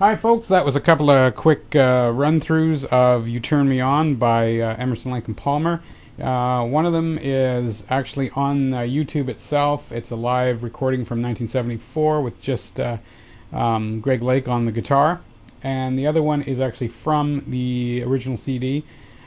Hi folks, that was a couple of quick run-throughs of You Turn Me On by Emerson, Lake and Palmer. One of them is actually on YouTube itself. It's a live recording from 1974 with just Greg Lake on the guitar. And the other one is actually from the original CD.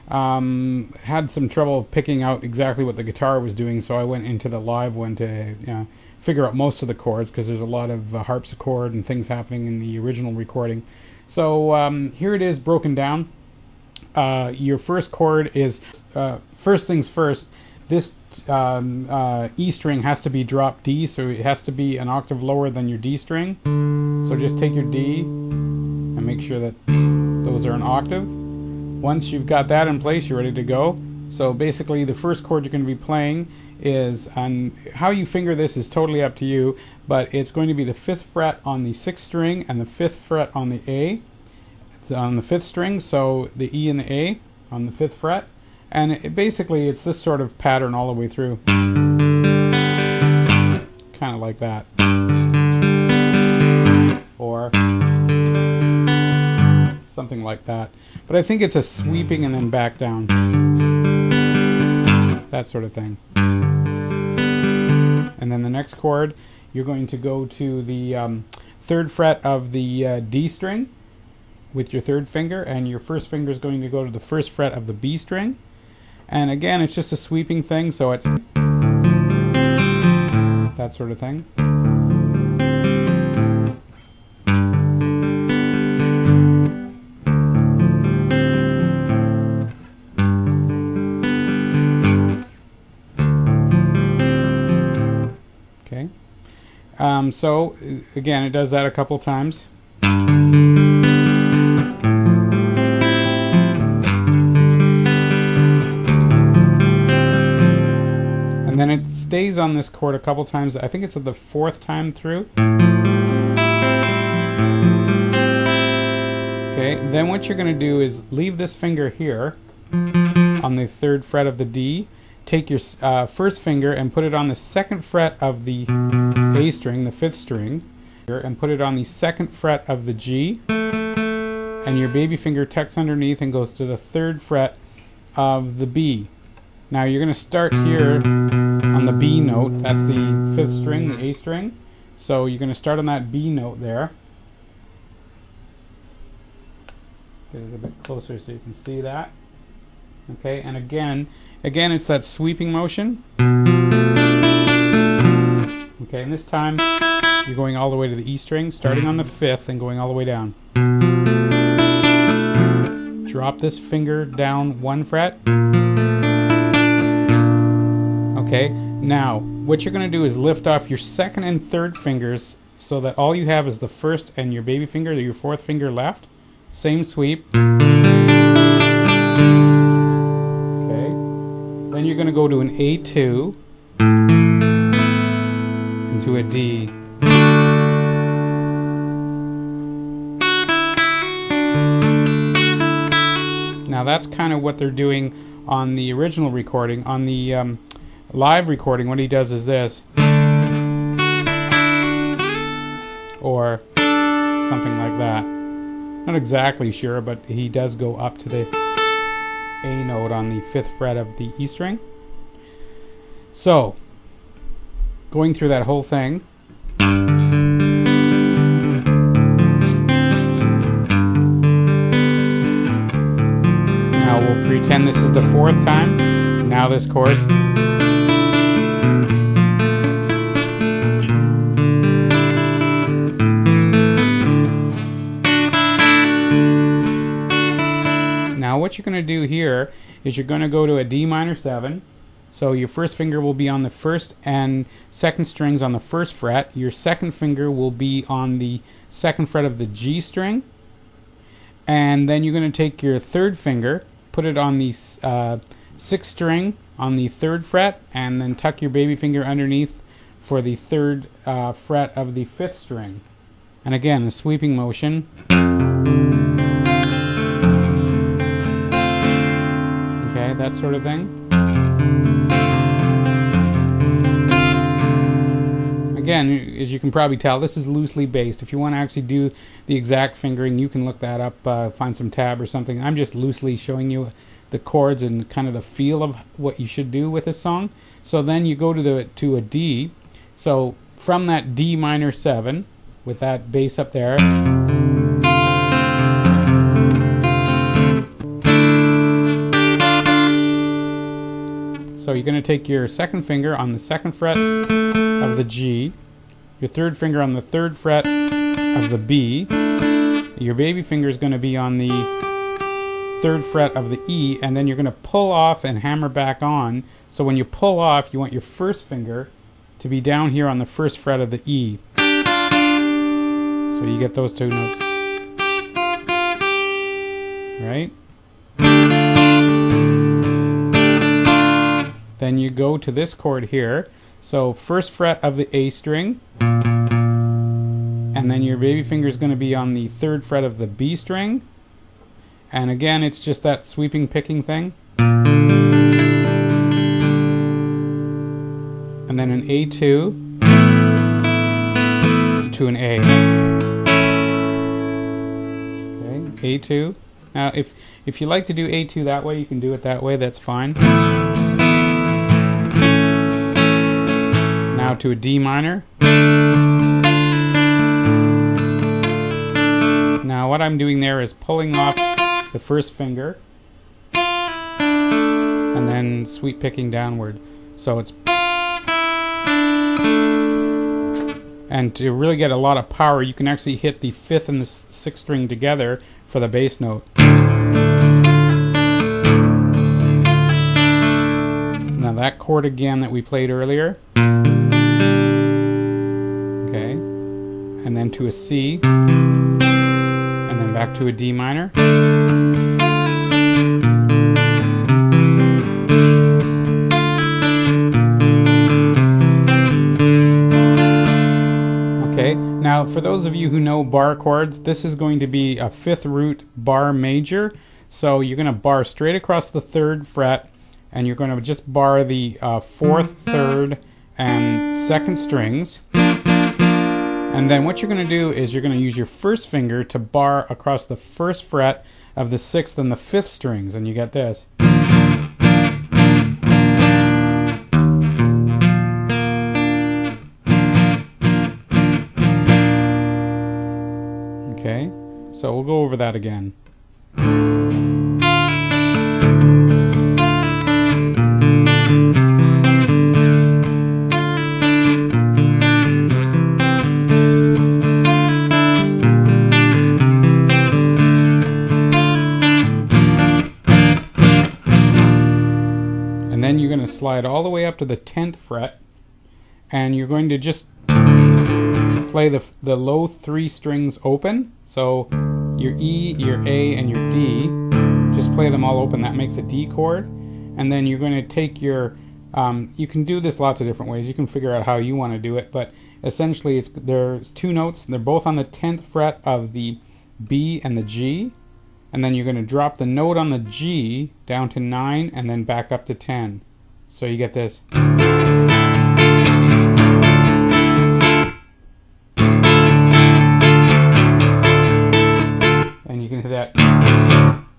Had some trouble picking out exactly what the guitar was doing, so I went into the live one to figure out most of the chords, because there's a lot of harpsichord and things happening in the original recording. So here it is broken down. Your first chord is, first things first, this E string has to be drop D, so it has to be an octave lower than your D string. So just take your D and make sure that those are an octave. Once you've got that in place, you're ready to go. So basically the first chord you're going to be playing is, and how you finger this is totally up to you, but it's going to be the 5th fret on the 6th string and the 5th fret on the A. It's on the 5th string, so the E and the A on the 5th fret. And basically it's this sort of pattern all the way through. Kind of like that. Or something like that. But I think it's a sweeping and then back down. That sort of thing. And then the next chord, you're going to go to the 3rd fret of the D string with your 3rd finger, and your 1st finger is going to go to the 1st fret of the B string. And again, it's just a sweeping thing, so it's that sort of thing. Okay. So again, it does that a couple times. And then it stays on this chord a couple times. I think it's at the 4th time through. Okay, then what you're going to do is leave this finger here on the 3rd fret of the D. Take your 1st finger and put it on the 2nd fret of the A string, the 5th string, and put it on the 2nd fret of the G, and your baby finger tucks underneath and goes to the 3rd fret of the B. Now you're going to start here on the B note. That's the 5th string, the A string. So you're going to start on that B note there. Get it a bit closer so you can see that. Okay, and again it's that sweeping motion. Okay, and this time you're going all the way to the E string, starting on the 5th and going all the way down. Drop this finger down 1 fret. Okay, now what you're going to do is lift off your 2nd and 3rd fingers so that all you have is the 1st and your baby finger, your 4th finger left. Same sweep. Then you're going to go to an A2 and to a D. Now that's kind of what they're doing on the original recording. On the live recording, what he does is this. Or something like that. Not exactly sure, but he does go up to the A note on the 5th fret of the E string. So, going through that whole thing. Now we'll pretend this is the 4th time. Now this chord. Now what you're going to do here is you're going to go to a D minor 7. So your 1st finger will be on the 1st and 2nd strings on the 1st fret. Your 2nd finger will be on the 2nd fret of the G string. And then you're going to take your 3rd finger, put it on the 6th string on the 3rd fret, and then tuck your baby finger underneath for the 3rd fret of the 5th string. And again, the sweeping motion. Okay, that sort of thing. again, as you can probably tell, this is loosely based. If you want to actually do the exact fingering, you can look that up, find some tab or something. I'm just loosely showing you the chords and kind of the feel of what you should do with this song. So then you go to a D. So from that D minor 7, with that bass up there, so you're going to take your second finger on the 2nd fret of the G, your 3rd finger on the 3rd fret of the B, your baby finger is going to be on the 3rd fret of the E, and then you're going to pull off and hammer back on. So when you pull off, you want your 1st finger to be down here on the 1st fret of the E. So you get those 2 notes. Right? Then you go to this chord here. So 1st fret of the A string, and then your baby finger is going to be on the 3rd fret of the B string. And again, it's just that sweeping picking thing. And then an A2 to an A. Okay, A2. Now if you like to do A2 that way, you can do it that way, that's fine. Now to a D minor. Now what I'm doing there is pulling off the 1st finger and then sweep picking downward. So it's, and to really get a lot of power, you can actually hit the 5th and the 6th string together for the bass note. Now that chord again that we played earlier. Okay, and then to a C, and then back to a D minor. Okay, now for those of you who know bar chords, this is going to be a 5th root bar major. So you're going to bar straight across the 3rd fret, and you're going to just bar the 4th, 3rd, and 2nd strings. And then what you're going to do is you're going to use your 1st finger to bar across the 1st fret of the 6th and the 5th strings, and you get this. Okay, so we'll go over that again. And then you're going to slide all the way up to the 10th fret, and you're going to just play the low 3 strings open. So your E, your A, and your D, just play them all open. That makes a D chord. And then you're going to take your, you can do this lots of different ways. You can figure out how you want to do it, but essentially there's 2 notes. They're both on the 10th fret of the B and the G. And then you're going to drop the note on the G down to 9 and then back up to 10. So you get this. And you can hit that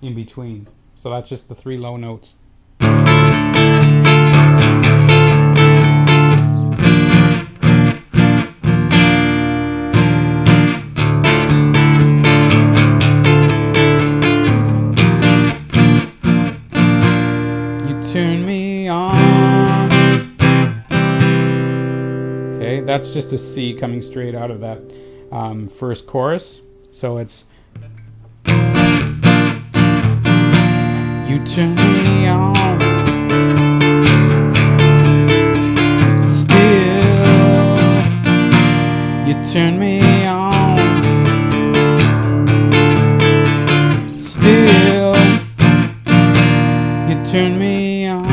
in between. So that's just the 3 low notes. Turn me on. Okay, that's just a C coming straight out of that 1st chorus. So it's, you turn me on, still, you turn me on, still, you turn me on.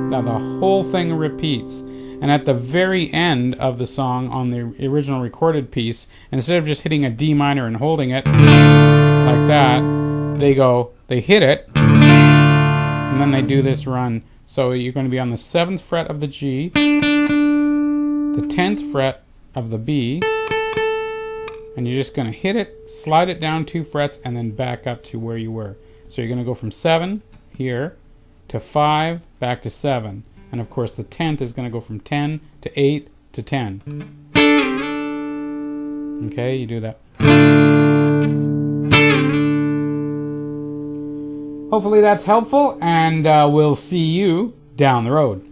Now the whole thing repeats, and at the very end of the song on the original recorded piece, instead of just hitting a D minor and holding it like that, they hit it, and then they do this run. So you're going to be on the 7th fret of the G, the 10th fret of the B, and you're just going to hit it, slide it down 2 frets, and then back up to where you were. So you're going to go from 7 here to 5, back to 7. And of course the 10th is going to go from 10 to 8 to 10. Okay, you do that. Hopefully that's helpful, and we'll see you down the road.